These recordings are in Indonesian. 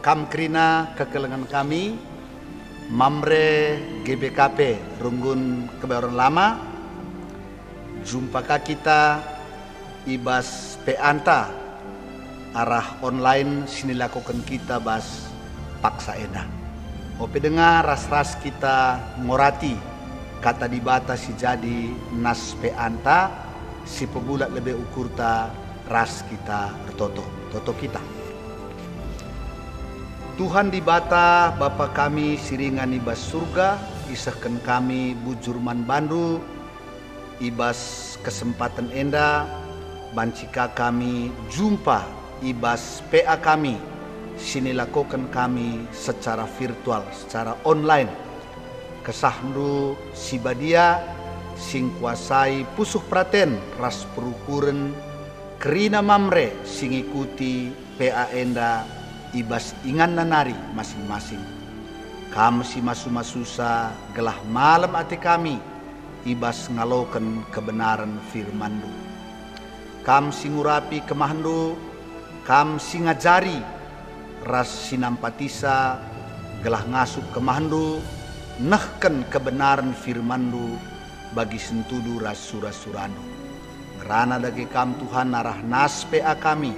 Kam kerina kekelengan kami Mamre GBKP Runggun Kebayoran Lama. Jumpakah kita ibas peanta arah online sini lakukan kita bas paksa ena. Ope dengar ras-ras kita ngorati kata dibatasi jadi nas peanta si pebulat lebih ukurta ras kita toto kita. Tuhan dibata Bapa kami siringan ibas surga, isahkan kami bujurman bandu, ibas kesempatan enda, bancika kami jumpa ibas PA kami, sini lakukan kami secara virtual, secara online. Kesahdu sibadia, sing kuasai pusuh praten, ras perukuran, kerina mamre, sing ikuti PA enda, ibas ingan nanari masing-masing. Kam si masu-masusa gelah malam ati kami ibas ngaloken kebenaran firmandu. Kam si ngurapi kemahandu, kam si ngajari ras sinampatisa gelah ngasup kemahandu, nehken kebenaran firmandu bagi sentudu ras surah-surandu. Ngerana dagi kam Tuhan narah nas PA kami,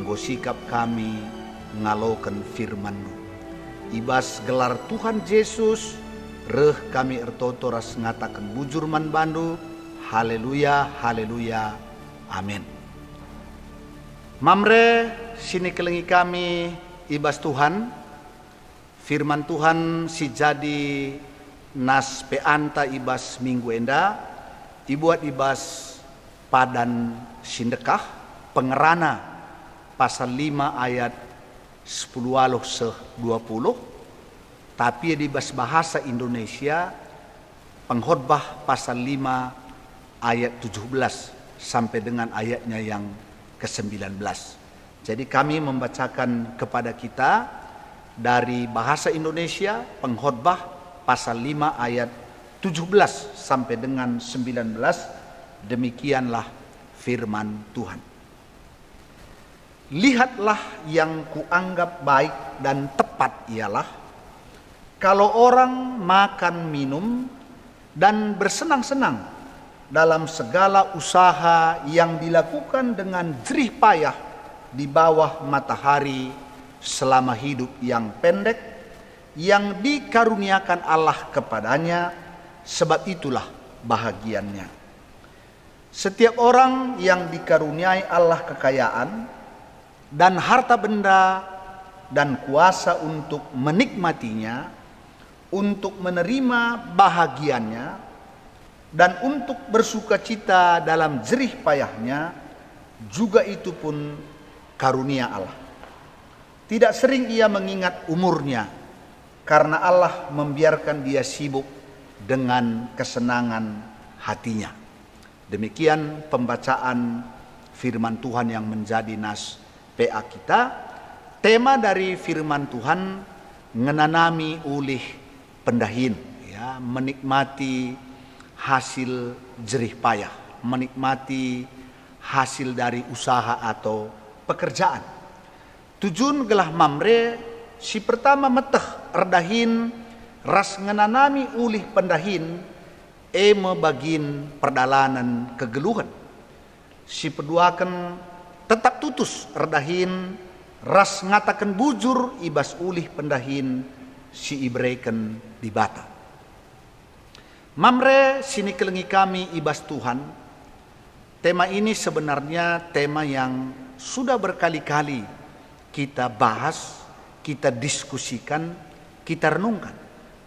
nggosikap kami ngaloken firman-Mu. Ibas gelar Tuhan Yesus, reh kami ertoto ras ngatakan bujur man bandu. Haleluya, haleluya, amin. Mamre sini kelengi kami ibas Tuhan, firman Tuhan si jadi nas peanta ibas minggu enda, dibuat ibas padan sindekah pengerana pasal 5 ayat 10 aloh 20, tapi di bahasa Indonesia pengkhotbah pasal 5 ayat 17 sampai dengan ayatnya yang ke-19. Jadi kami membacakan kepada kita dari bahasa Indonesia pengkhotbah pasal 5 ayat 17 sampai dengan 19. Demikianlah firman Tuhan. Lihatlah yang kuanggap baik dan tepat ialah kalau orang makan minum dan bersenang-senang dalam segala usaha yang dilakukan dengan jerih payah di bawah matahari selama hidup yang pendek yang dikaruniakan Allah kepadanya, sebab itulah bahagiannya. Setiap orang yang dikaruniai Allah kekayaan dan harta benda dan kuasa untuk menikmatinya, untuk menerima bahagiannya, dan untuk bersukacita dalam jerih payahnya, juga itu pun karunia Allah. Tidak sering ia mengingat umurnya, karena Allah membiarkan dia sibuk dengan kesenangan hatinya. Demikian pembacaan firman Tuhan yang menjadi nas PA kita. Tema dari firman Tuhan ngenanami ulih pendahin, ya, menikmati hasil jerih payah, menikmati hasil dari usaha atau pekerjaan. Tujuan gelah mamre si pertama meteh erdahin ras ngenanami ulih pendahin bagin perdalanan kegeluhan. Si peduakan tetap tutus erdahin ras ngatakan bujur ibas ulih pendahin si ibreken dibata. Mamre sini kelengi kami ibas Tuhan. Tema ini sebenarnya tema yang sudah berkali-kali kita bahas, kita diskusikan, kita renungkan.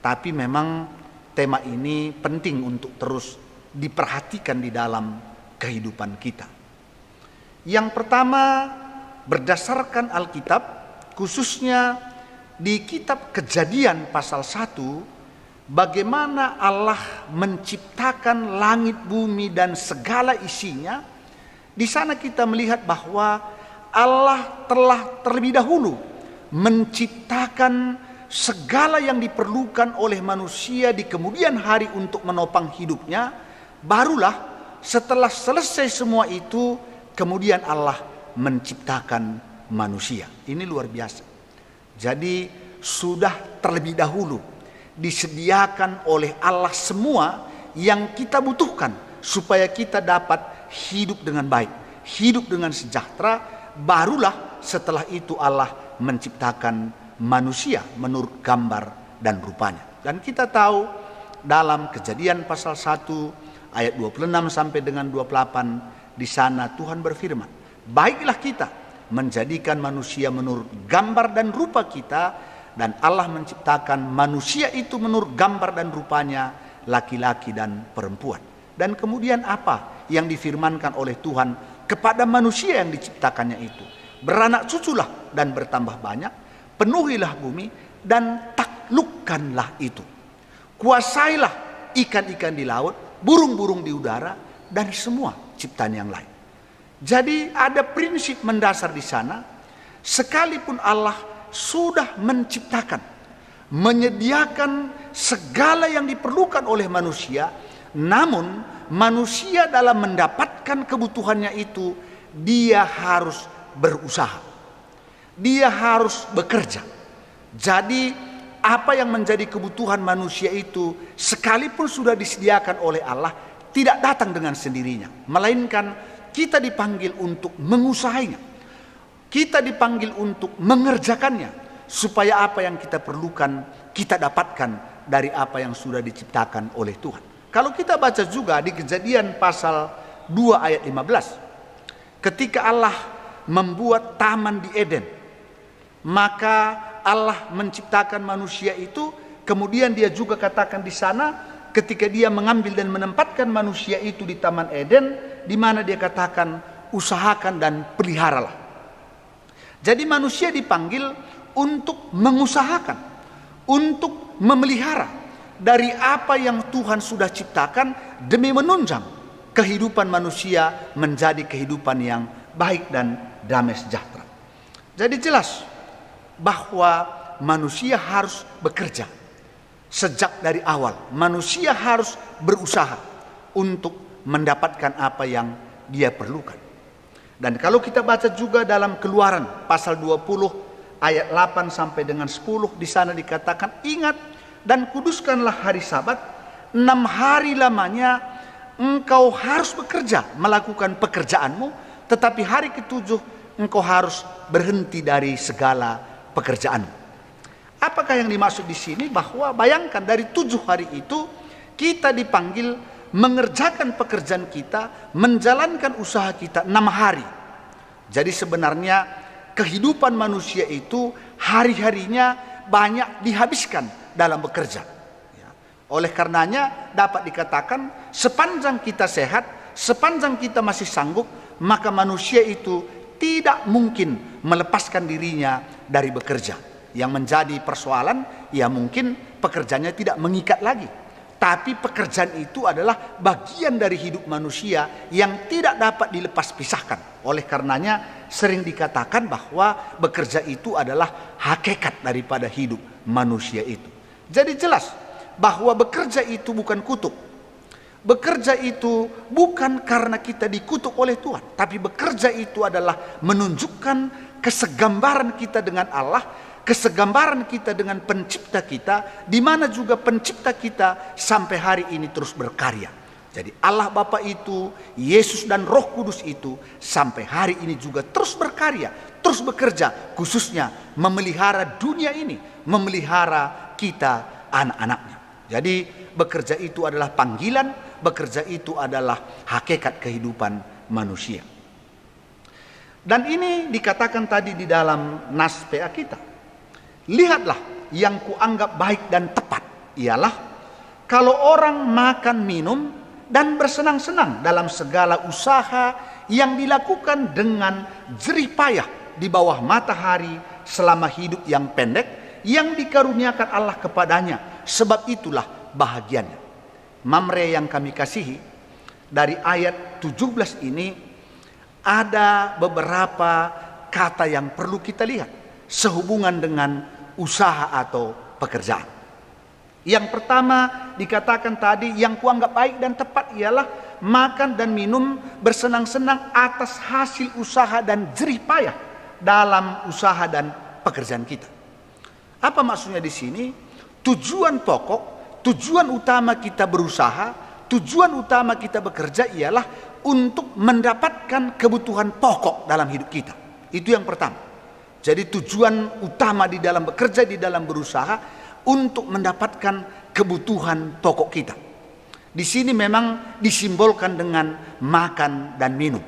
Tapi memang tema ini penting untuk terus diperhatikan di dalam kehidupan kita. Yang pertama, berdasarkan Alkitab, khususnya di kitab Kejadian pasal 1, bagaimana Allah menciptakan langit, bumi, dan segala isinya. Di sana kita melihat bahwa Allah telah terlebih dahulu menciptakan segala yang diperlukan oleh manusia di kemudian hari untuk menopang hidupnya. Barulah setelah selesai semua itu, kemudian Allah menciptakan manusia. Ini luar biasa. Jadi sudah terlebih dahulu disediakan oleh Allah semua yang kita butuhkan supaya kita dapat hidup dengan baik, hidup dengan sejahtera. Barulah setelah itu Allah menciptakan manusia menurut gambar dan rupanya. Dan kita tahu dalam Kejadian pasal 1 ayat 26 sampai dengan 28, di sana Tuhan berfirman, baiklah kita menjadikan manusia menurut gambar dan rupa kita. Dan Allah menciptakan manusia itu menurut gambar dan rupanya, laki-laki dan perempuan. Dan kemudian apa yang difirmankan oleh Tuhan kepada manusia yang diciptakannya itu? Beranak cuculah dan bertambah banyak, penuhilah bumi dan taklukkanlah itu. Kuasailah ikan-ikan di laut, burung-burung di udara, dan semua ciptaan yang lain. Jadi ada prinsip mendasar di sana. Sekalipun Allah sudah menciptakan, menyediakan segala yang diperlukan oleh manusia, namun manusia dalam mendapatkan kebutuhannya itu, dia harus berusaha, dia harus bekerja. Jadi apa yang menjadi kebutuhan manusia itu, sekalipun sudah disediakan oleh Allah, tidak datang dengan sendirinya, melainkan kita dipanggil untuk mengusahainya. Kita dipanggil untuk mengerjakannya, supaya apa yang kita perlukan kita dapatkan dari apa yang sudah diciptakan oleh Tuhan. Kalau kita baca juga di Kejadian pasal 2 ayat 15, ketika Allah membuat taman di Eden, maka Allah menciptakan manusia itu. Kemudian dia juga katakan di sana, ketika dia mengambil dan menempatkan manusia itu di taman Eden, di mana dia katakan usahakan dan peliharalah. Jadi manusia dipanggil untuk mengusahakan, untuk memelihara dari apa yang Tuhan sudah ciptakan, demi menunjang kehidupan manusia menjadi kehidupan yang baik dan damai sejahtera. Jadi jelas bahwa manusia harus bekerja sejak dari awal. Manusia harus berusaha untuk mendapatkan apa yang dia perlukan. Dan kalau kita baca juga dalam Keluaran pasal 20 ayat 8 sampai dengan 10, di sana dikatakan, ingat dan kuduskanlah hari Sabat, 6 hari lamanya engkau harus bekerja, melakukan pekerjaanmu, tetapi hari ketujuh engkau harus berhenti dari segala pekerjaanmu. Apakah yang dimaksud di sini? Bahwa bayangkan dari 7 hari itu kita dipanggil mengerjakan pekerjaan kita, menjalankan usaha kita 6 hari. Jadi sebenarnya kehidupan manusia itu hari-harinya banyak dihabiskan dalam bekerja. Oleh karenanya dapat dikatakan sepanjang kita sehat, sepanjang kita masih sanggup, maka manusia itu tidak mungkin melepaskan dirinya dari bekerja. Yang menjadi persoalan, ya mungkin pekerjaannya tidak mengikat lagi. Tapi pekerjaan itu adalah bagian dari hidup manusia yang tidak dapat dilepas pisahkan. Oleh karenanya sering dikatakan bahwa bekerja itu adalah hakikat daripada hidup manusia itu. Jadi jelas bahwa bekerja itu bukan kutuk. Bekerja itu bukan karena kita dikutuk oleh Tuhan. Tapi bekerja itu adalah menunjukkan kesegambaran kita dengan Allah, kesegambaran kita dengan pencipta kita, di mana juga pencipta kita sampai hari ini terus berkarya. Jadi Allah Bapa itu, Yesus dan Roh Kudus itu sampai hari ini juga terus berkarya, terus bekerja, khususnya memelihara dunia ini, memelihara kita anak-anaknya. Jadi bekerja itu adalah panggilan, bekerja itu adalah hakikat kehidupan manusia. Dan ini dikatakan tadi di dalam nas PA kita. Lihatlah yang kuanggap baik dan tepat ialah kalau orang makan minum dan bersenang-senang dalam segala usaha yang dilakukan dengan jerih payah di bawah matahari selama hidup yang pendek yang dikaruniakan Allah kepadanya, sebab itulah bahagianya. Mamre yang kami kasihi, dari ayat 17 ini ada beberapa kata yang perlu kita lihat sehubungan dengan usaha atau pekerjaan. Yang pertama dikatakan tadi, yang kuanggap baik dan tepat ialah makan dan minum bersenang-senang atas hasil usaha dan jerih payah dalam usaha dan pekerjaan kita. Apa maksudnya di sini? Tujuan pokok, tujuan utama kita berusaha, tujuan utama kita bekerja ialah untuk mendapatkan kebutuhan pokok dalam hidup kita. Itu yang pertama. Jadi tujuan utama di dalam bekerja, di dalam berusaha untuk mendapatkan kebutuhan pokok kita. Di sini memang disimbolkan dengan makan dan minum.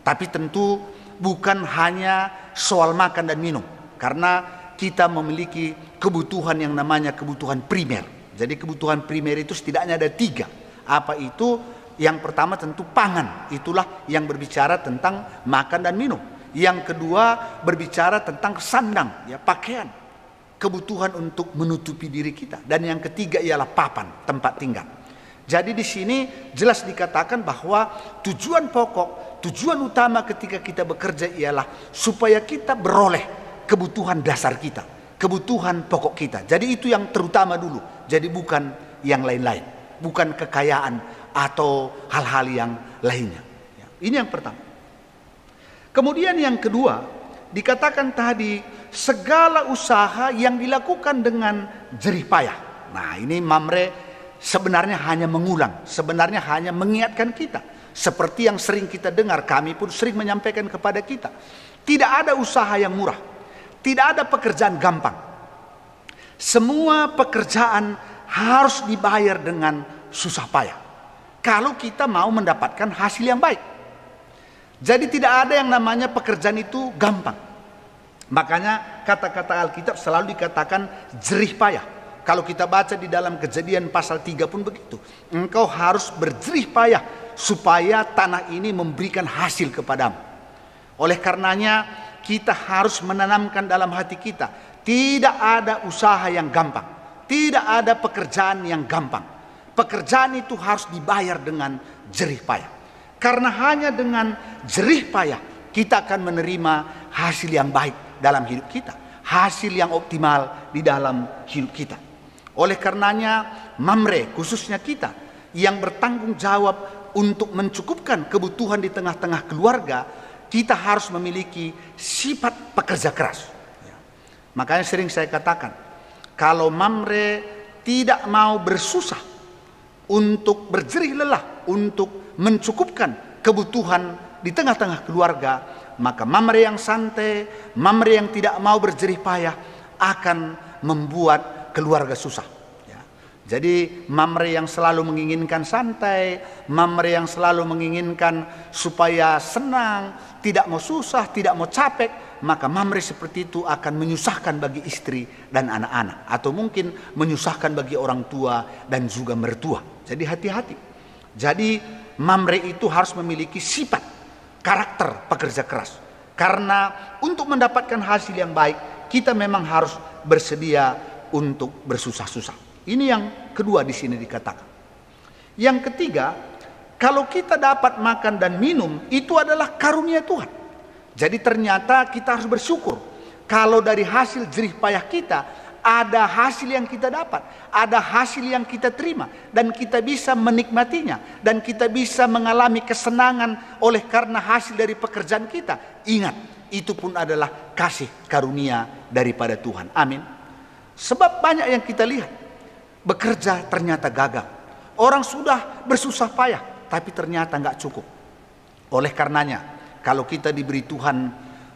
Tapi tentu bukan hanya soal makan dan minum, karena kita memiliki kebutuhan yang namanya kebutuhan primer. Jadi kebutuhan primer itu setidaknya ada 3. Apa itu? Yang pertama tentu pangan. Itulah yang berbicara tentang makan dan minum. Yang kedua berbicara tentang sandang, ya, pakaian. Kebutuhan untuk menutupi diri kita. Dan yang ketiga ialah papan, tempat tinggal. Jadi di sini jelas dikatakan bahwa tujuan pokok, tujuan utama ketika kita bekerja ialah supaya kita beroleh kebutuhan dasar kita, kebutuhan pokok kita. Jadi itu yang terutama dulu. Jadi bukan yang lain-lain, bukan kekayaan atau hal-hal yang lainnya. Ini yang pertama. Kemudian yang kedua, dikatakan tadi segala usaha yang dilakukan dengan jerih payah. Nah, ini Mamre sebenarnya hanya mengulang, sebenarnya hanya mengingatkan kita. Seperti yang sering kita dengar, kami pun sering menyampaikan kepada kita. Tidak ada usaha yang murah. Tidak ada pekerjaan gampang. Semua pekerjaan harus dibayar dengan susah payah. Kalau kita mau mendapatkan hasil yang baik. Jadi tidak ada yang namanya pekerjaan itu gampang. Makanya kata-kata Alkitab selalu dikatakan jerih payah. Kalau kita baca di dalam Kejadian pasal 3 pun begitu. Engkau harus berjerih payah supaya tanah ini memberikan hasil kepadamu. Oleh karenanya kita harus menanamkan dalam hati kita, tidak ada usaha yang gampang, tidak ada pekerjaan yang gampang. Pekerjaan itu harus dibayar dengan jerih payah. Karena hanya dengan jerih payah kita akan menerima hasil yang baik dalam hidup kita, hasil yang optimal di dalam hidup kita. Oleh karenanya Mamre, khususnya kita yang bertanggung jawab untuk mencukupkan kebutuhan di tengah-tengah keluarga, kita harus memiliki sifat pekerja keras. Makanya sering saya katakan, kalau Mamre tidak mau bersusah untuk berjerih lelah, untuk mencukupkan kebutuhan di tengah-tengah keluarga, maka Mamre yang santai, Mamre yang tidak mau berjerih payah akan membuat keluarga susah. Jadi Mamre yang selalu menginginkan santai, Mamre yang selalu menginginkan supaya senang, tidak mau susah, tidak mau capek, maka Mamre seperti itu akan menyusahkan bagi istri dan anak-anak, atau mungkin menyusahkan bagi orang tua dan juga mertua. Jadi hati-hati. Jadi Mamre itu harus memiliki sifat karakter pekerja keras. Karena untuk mendapatkan hasil yang baik, kita memang harus bersedia untuk bersusah-susah. Ini yang kedua di sini dikatakan. Yang ketiga, kalau kita dapat makan dan minum, itu adalah karunia Tuhan. Jadi ternyata kita harus bersyukur. Kalau dari hasil jerih payah kita, ada hasil yang kita dapat, ada hasil yang kita terima, dan kita bisa menikmatinya, dan kita bisa mengalami kesenangan oleh karena hasil dari pekerjaan kita. Ingat, itu pun adalah kasih karunia daripada Tuhan. Amin. Sebab banyak yang kita lihat bekerja ternyata gagal. Orang sudah bersusah payah tapi ternyata nggak cukup. Oleh karenanya, kalau kita diberi Tuhan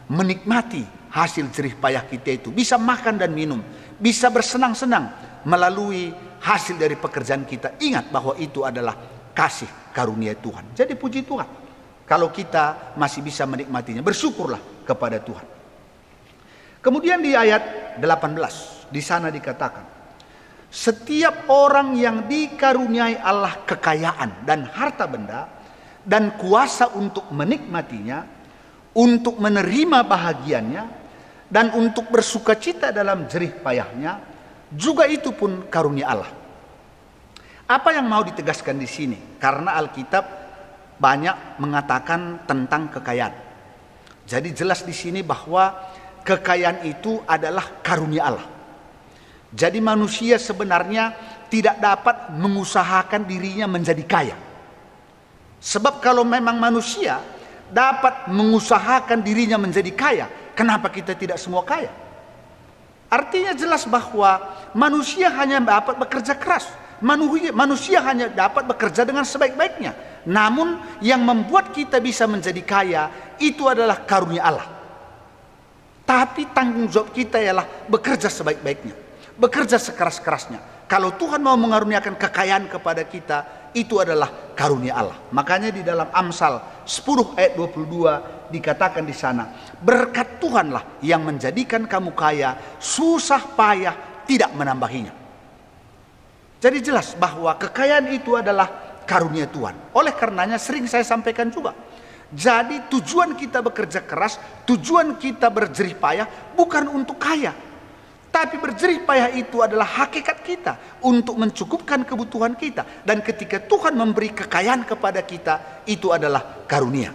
menikmati hasil jerih payah kita itu, bisa makan dan minum, bisa bersenang-senang melalui hasil dari pekerjaan kita, ingat bahwa itu adalah kasih karunia Tuhan. Jadi puji Tuhan kalau kita masih bisa menikmatinya, bersyukurlah kepada Tuhan. Kemudian di ayat 18 di sana dikatakan, setiap orang yang dikaruniai Allah kekayaan dan harta benda dan kuasa untuk menikmatinya, untuk menerima bahagiannya, dan untuk bersukacita dalam jerih payahnya, juga itu pun karunia Allah. Apa yang mau ditegaskan di sini? Karena Alkitab banyak mengatakan tentang kekayaan. Jadi jelas di sini bahwa kekayaan itu adalah karunia Allah. Jadi manusia sebenarnya tidak dapat mengusahakan dirinya menjadi kaya. Sebab kalau memang manusia dapat mengusahakan dirinya menjadi kaya, kenapa kita tidak semua kaya? Artinya jelas bahwa manusia hanya dapat bekerja keras. Manusia hanya dapat bekerja dengan sebaik-baiknya. Namun yang membuat kita bisa menjadi kaya itu adalah karunia Allah. Tapi tanggung jawab kita ialah bekerja sebaik-baiknya, bekerja sekeras-kerasnya. Kalau Tuhan mau mengaruniakan kekayaan kepada kita, itu adalah karunia Allah. Makanya di dalam Amsal 10 ayat 22 dikatakan di sana, berkat Tuhanlah yang menjadikan kamu kaya, susah payah tidak menambahinya. Jadi jelas bahwa kekayaan itu adalah karunia Tuhan. Oleh karenanya sering saya sampaikan juga. Jadi tujuan kita bekerja keras, tujuan kita berjerih payah bukan untuk kaya. Tapi berjerih payah itu adalah hakikat kita untuk mencukupkan kebutuhan kita. Dan ketika Tuhan memberi kekayaan kepada kita, itu adalah karunia.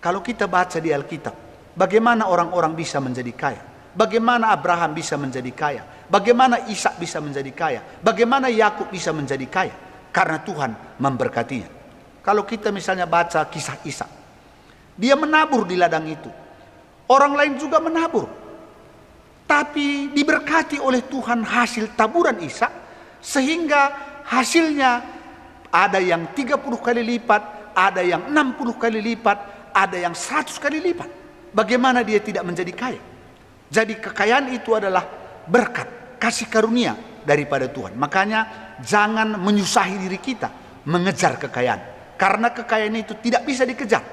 Kalau kita baca di Alkitab, bagaimana orang-orang bisa menjadi kaya? Bagaimana Abraham bisa menjadi kaya? Bagaimana Ishak bisa menjadi kaya? Bagaimana Yakub bisa menjadi kaya? Karena Tuhan memberkatinya. Kalau kita misalnya baca kisah Ishak, dia menabur di ladang itu. Orang lain juga menabur. Tapi diberkati oleh Tuhan hasil taburan Ishak, sehingga hasilnya ada yang 30 kali lipat, ada yang 60 kali lipat, ada yang 100 kali lipat. Bagaimana dia tidak menjadi kaya? Jadi kekayaan itu adalah berkat, kasih karunia daripada Tuhan. Makanya jangan menyusahi diri kita mengejar kekayaan. Karena kekayaan itu tidak bisa dikejar.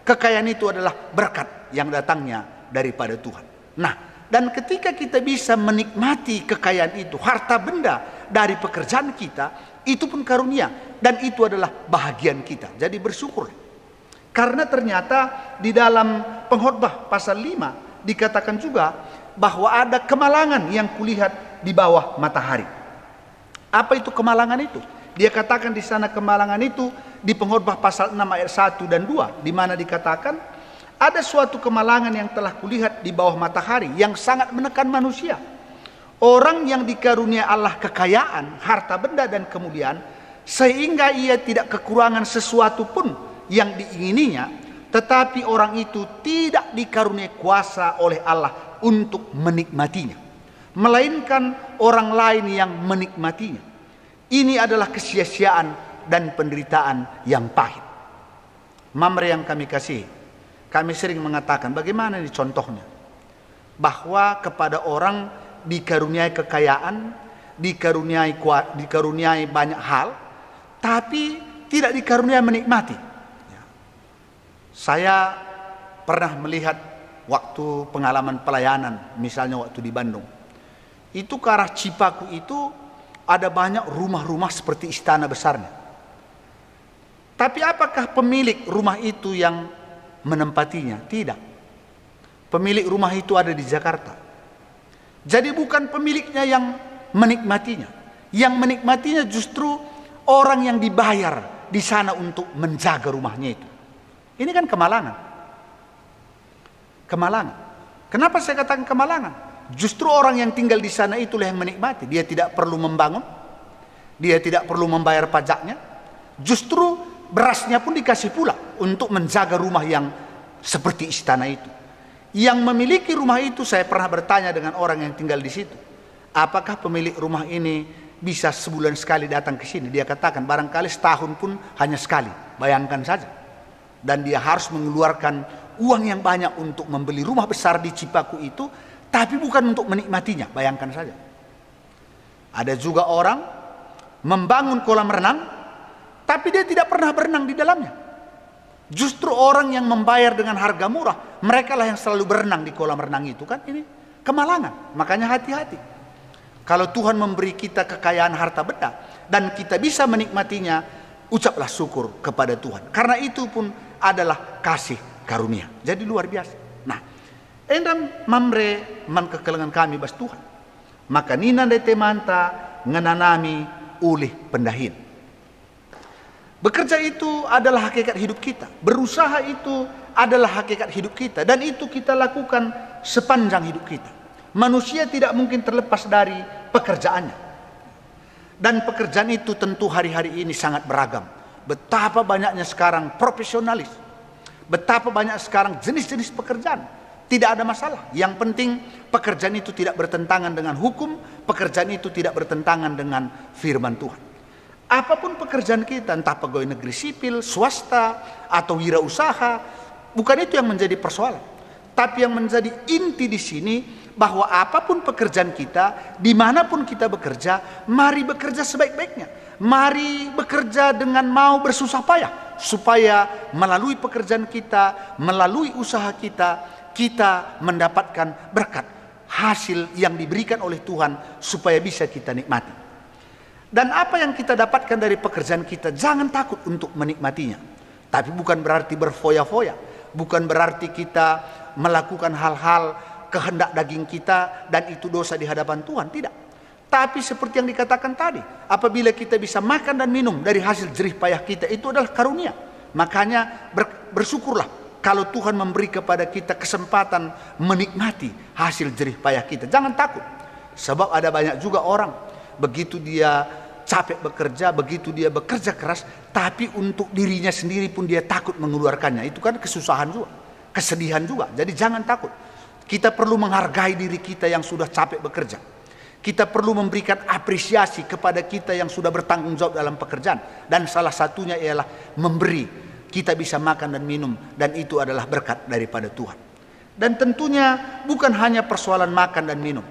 Kekayaan itu adalah berkat yang datangnya daripada Tuhan. Nah, dan ketika kita bisa menikmati kekayaan itu, harta benda dari pekerjaan kita, itu pun karunia. Dan itu adalah bahagian kita. Jadi bersyukur. Karena ternyata di dalam Pengkhotbah pasal 5 dikatakan juga bahwa ada kemalangan yang kulihat di bawah matahari. Apa itu kemalangan itu? Dia katakan di sana kemalangan itu di Pengkhotbah pasal 6 ayat 1 dan 2, di mana dikatakan ada suatu kemalangan yang telah kulihat di bawah matahari yang sangat menekan manusia. Orang yang dikarunia Allah kekayaan, harta benda dan kemuliaan, sehingga ia tidak kekurangan sesuatu pun yang diingininya, tetapi orang itu tidak dikaruniai kuasa oleh Allah untuk menikmatinya, melainkan orang lain yang menikmatinya. Ini adalah kesia-siaan dan penderitaan yang pahit. Mamre yang kami kasih, kami sering mengatakan bagaimana ini contohnya, bahwa kepada orang dikaruniai kekayaan, dikaruniai banyak hal, tapi tidak dikaruniai menikmati. Saya pernah melihat waktu pengalaman pelayanan, misalnya waktu di Bandung. Itu ke arah Cipaku itu ada banyak rumah-rumah seperti istana besarnya. Tapi apakah pemilik rumah itu yang menempatinya? Tidak. Pemilik rumah itu ada di Jakarta. Jadi bukan pemiliknya yang menikmatinya. Yang menikmatinya justru orang yang dibayar di sana untuk menjaga rumahnya itu. Ini kan kemalangan. Kemalangan. Kenapa saya katakan kemalangan? Justru orang yang tinggal di sana itulah yang menikmati. Dia tidak perlu membangun. Dia tidak perlu membayar pajaknya. Justru berasnya pun dikasih pula untuk menjaga rumah yang seperti istana itu. Yang memiliki rumah itu, saya pernah bertanya dengan orang yang tinggal di situ. Apakah pemilik rumah ini bisa sebulan sekali datang ke sini? Dia katakan barangkali setahun pun hanya sekali. Bayangkan saja. Dan dia harus mengeluarkan uang yang banyak untuk membeli rumah besar di Cipaku itu, tapi bukan untuk menikmatinya. Bayangkan saja. Ada juga orang membangun kolam renang, tapi dia tidak pernah berenang di dalamnya. Justru orang yang membayar dengan harga murah, mereka lah yang selalu berenang di kolam renang itu. Kan ini kemalangan. Makanya hati-hati. Kalau Tuhan memberi kita kekayaan harta benda dan kita bisa menikmatinya, ucaplah syukur kepada Tuhan. Karena itu pun adalah kasih karunia. Jadi luar biasa. Nah, endam mamre man kekelengan kami bas Tuhan. Maka ninan de temanta ngenanami ulih pendahin. Bekerja itu adalah hakikat hidup kita. Berusaha itu adalah hakikat hidup kita. Dan itu kita lakukan sepanjang hidup kita. Manusia tidak mungkin terlepas dari pekerjaannya. Dan pekerjaan itu tentu hari-hari ini sangat beragam. Betapa banyaknya sekarang profesionalis. Betapa banyak sekarang jenis-jenis pekerjaan. Tidak ada masalah. Yang penting pekerjaan itu tidak bertentangan dengan hukum, pekerjaan itu tidak bertentangan dengan firman Tuhan. Apapun pekerjaan kita, entah pegawai negeri sipil, swasta, atau wirausaha, bukan itu yang menjadi persoalan. Tapi yang menjadi inti di sini, bahwa apapun pekerjaan kita, dimanapun kita bekerja, mari bekerja sebaik-baiknya. Mari bekerja dengan mau bersusah payah, supaya melalui pekerjaan kita, melalui usaha kita, kita mendapatkan berkat, hasil yang diberikan oleh Tuhan, supaya bisa kita nikmati. Dan apa yang kita dapatkan dari pekerjaan kita, jangan takut untuk menikmatinya. Tapi bukan berarti berfoya-foya, bukan berarti kita melakukan hal-hal kehendak daging kita dan itu dosa di hadapan Tuhan, tidak. Tapi seperti yang dikatakan tadi, apabila kita bisa makan dan minum dari hasil jerih payah kita, itu adalah karunia. Makanya bersyukurlah kalau Tuhan memberi kepada kita kesempatan menikmati hasil jerih payah kita. Jangan takut, sebab ada banyak juga orang begitu dia capek bekerja, begitu dia bekerja keras, tapi untuk dirinya sendiri pun dia takut mengeluarkannya. Itu kan kesusahan juga, kesedihan juga. Jadi jangan takut. Kita perlu menghargai diri kita yang sudah capek bekerja. Kita perlu memberikan apresiasi kepada kita yang sudah bertanggung jawab dalam pekerjaan. Dan salah satunya ialah memberi. Kita bisa makan dan minum, dan itu adalah berkat daripada Tuhan. Dan tentunya bukan hanya persoalan makan dan minum.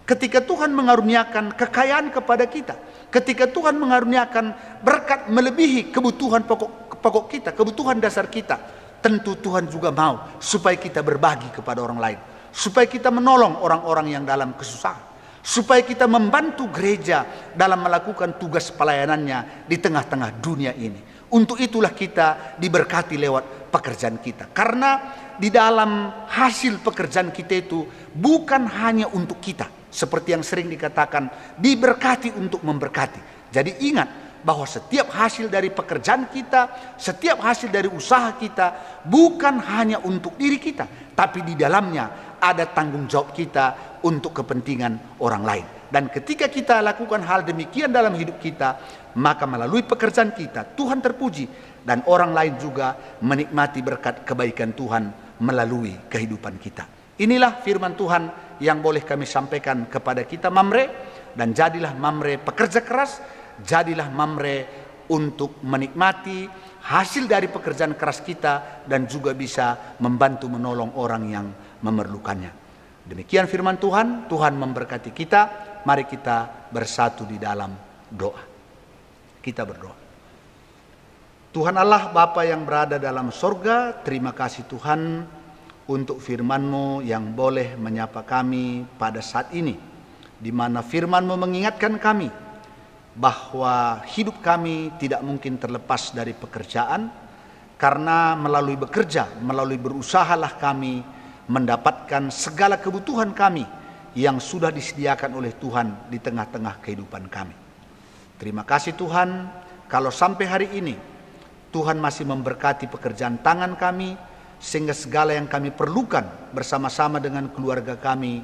Ketika Tuhan mengaruniakan kekayaan kepada kita, ketika Tuhan mengaruniakan berkat melebihi kebutuhan pokok kita, kebutuhan dasar kita, tentu Tuhan juga mau supaya kita berbagi kepada orang lain, supaya kita menolong orang-orang yang dalam kesusahan, supaya kita membantu gereja dalam melakukan tugas pelayanannya di tengah-tengah dunia ini. Untuk itulah kita diberkati lewat pekerjaan kita. Karena di dalam hasil pekerjaan kita itu bukan hanya untuk kita, seperti yang sering dikatakan, diberkati untuk memberkati. Jadi ingat bahwa setiap hasil dari pekerjaan kita, setiap hasil dari usaha kita, bukan hanya untuk diri kita, tapi di dalamnya ada tanggung jawab kita untuk kepentingan orang lain. Dan ketika kita lakukan hal demikian dalam hidup kita, maka melalui pekerjaan kita Tuhan terpuji, dan orang lain juga menikmati berkat kebaikan Tuhan melalui kehidupan kita. Inilah firman Tuhan yang boleh kami sampaikan kepada kita, Mamre. Dan jadilah Mamre pekerja keras, jadilah Mamre untuk menikmati hasil dari pekerjaan keras kita, dan juga bisa membantu menolong orang yang memerlukannya. Demikian firman Tuhan. Tuhan memberkati kita. Mari kita bersatu di dalam doa. Kita berdoa. Tuhan Allah Bapa yang berada dalam sorga, terima kasih Tuhan untuk firman-Mu yang boleh menyapa kami pada saat ini, di mana firman-Mu mengingatkan kami bahwa hidup kami tidak mungkin terlepas dari pekerjaan, karena melalui bekerja, melalui berusahalah kami mendapatkan segala kebutuhan kami yang sudah disediakan oleh Tuhan di tengah-tengah kehidupan kami. Terima kasih Tuhan, kalau sampai hari ini Tuhan masih memberkati pekerjaan tangan kami, sehingga segala yang kami perlukan bersama-sama dengan keluarga kami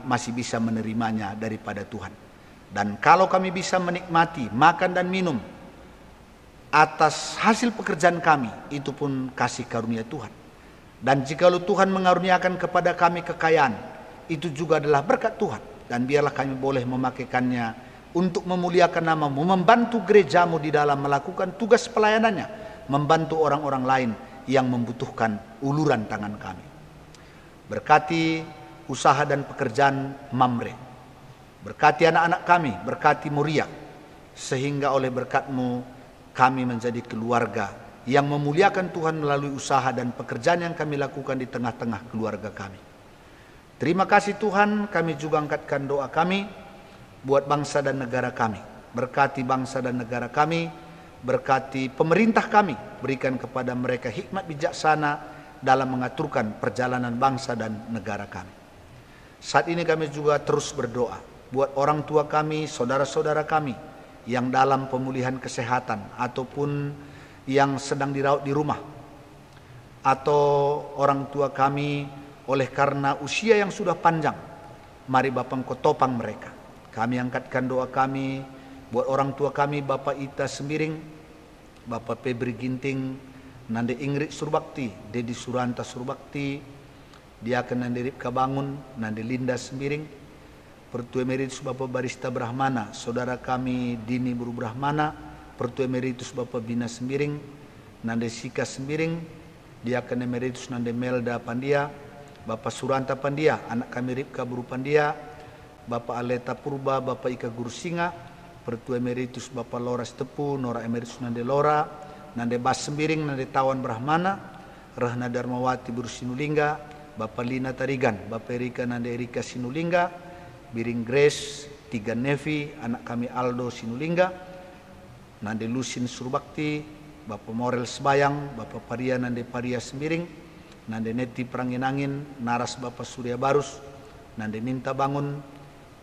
masih bisa menerimanya daripada Tuhan. Dan kalau kami bisa menikmati makan dan minum atas hasil pekerjaan kami, itu pun kasih karunia Tuhan. Dan jikalau Tuhan mengaruniakan kepada kami kekayaan, itu juga adalah berkat Tuhan. Dan biarlah kami boleh memakaikannya untuk memuliakan nama-Mu, membantu gereja-Mu di dalam melakukan tugas pelayanannya, membantu orang-orang lain yang membutuhkan uluran tangan kami. Berkati usaha dan pekerjaan Mamre, berkati anak-anak kami, berkati Moria, sehingga oleh berkat-Mu kami menjadi keluarga yang memuliakan Tuhan melalui usaha dan pekerjaan yang kami lakukan di tengah-tengah keluarga kami. Terima kasih Tuhan, kami juga angkatkan doa kami buat bangsa dan negara kami. Berkati bangsa dan negara kami, berkati pemerintah kami, berikan kepada mereka hikmat bijaksana dalam mengaturkan perjalanan bangsa dan negara kami. Saat ini kami juga terus berdoa buat orang tua kami, saudara-saudara kami yang dalam pemulihan kesehatan ataupun yang sedang dirawat di rumah, atau orang tua kami oleh karena usia yang sudah panjang. Mari Bapa Engkau topang mereka. Kami angkatkan doa kami buat orang tua kami, Bapak Ita Sembiring, Bapak Febri Ginting, Nande Ingrid Surbakti, Dedi Suranta Surbakti, dia akan nandirip kabangun, nandi Linda Sembiring, Pertua Emeritus Bapak Barista Brahmana, saudara kami Dini Buru Brahmana, Pertua Emeritus Bapak Bina Sembiring, nandi Sika Sembiring, dia akan Emeritus nandi Melda Pandia, Bapak Suranta Pandia, anak kami Ripka Buru Pandia, Bapak Aleta Purba, Bapak Ika Guru Singa, Pertua Emeritus Bapak Lora Stepu, Nora Emeritus nandi Lora, nandi Bas Sembiring, nandi Tawan Brahmana, Rahna Darmawati Buru Sinulingga, Bapak Lina Tarigan, Bapak Erika nandi Erika Sinulingga, Biring Grace, Tiga Nevi, anak kami Aldo Sinulingga, nandi Lusin Surbakti, Bapak Morel Sebayang, Bapak Paria nandi Paria Sembiring, nandi Neti Pranginangin, Naras Bapak Surya Barus, nandi Ninta Bangun,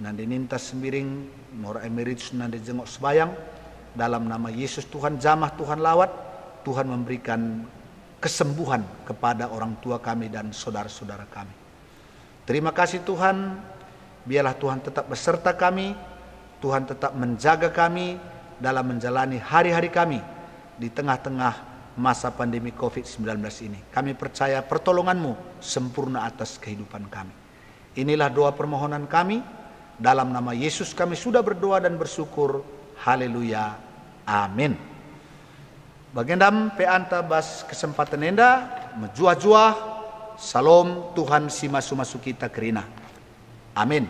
nandi Ninta Sembiring, Nora Emeritus nandi Jengok Sebayang. Dalam nama Yesus Tuhan jamah, Tuhan lawat, Tuhan memberikan kesembuhan kepada orang tua kami dan saudara-saudara kami. Terima kasih Tuhan, biarlah Tuhan tetap beserta kami, Tuhan tetap menjaga kami dalam menjalani hari-hari kami di tengah-tengah masa pandemi COVID-19 ini. Kami percaya pertolongan-Mu sempurna atas kehidupan kami. Inilah doa permohonan kami. Dalam nama Yesus kami sudah berdoa dan bersyukur. Haleluya. Amin. Bagendam peanta bas kesempatan enda menjua-jua. Salam Tuhan si masu-masu kita kerina. Amin.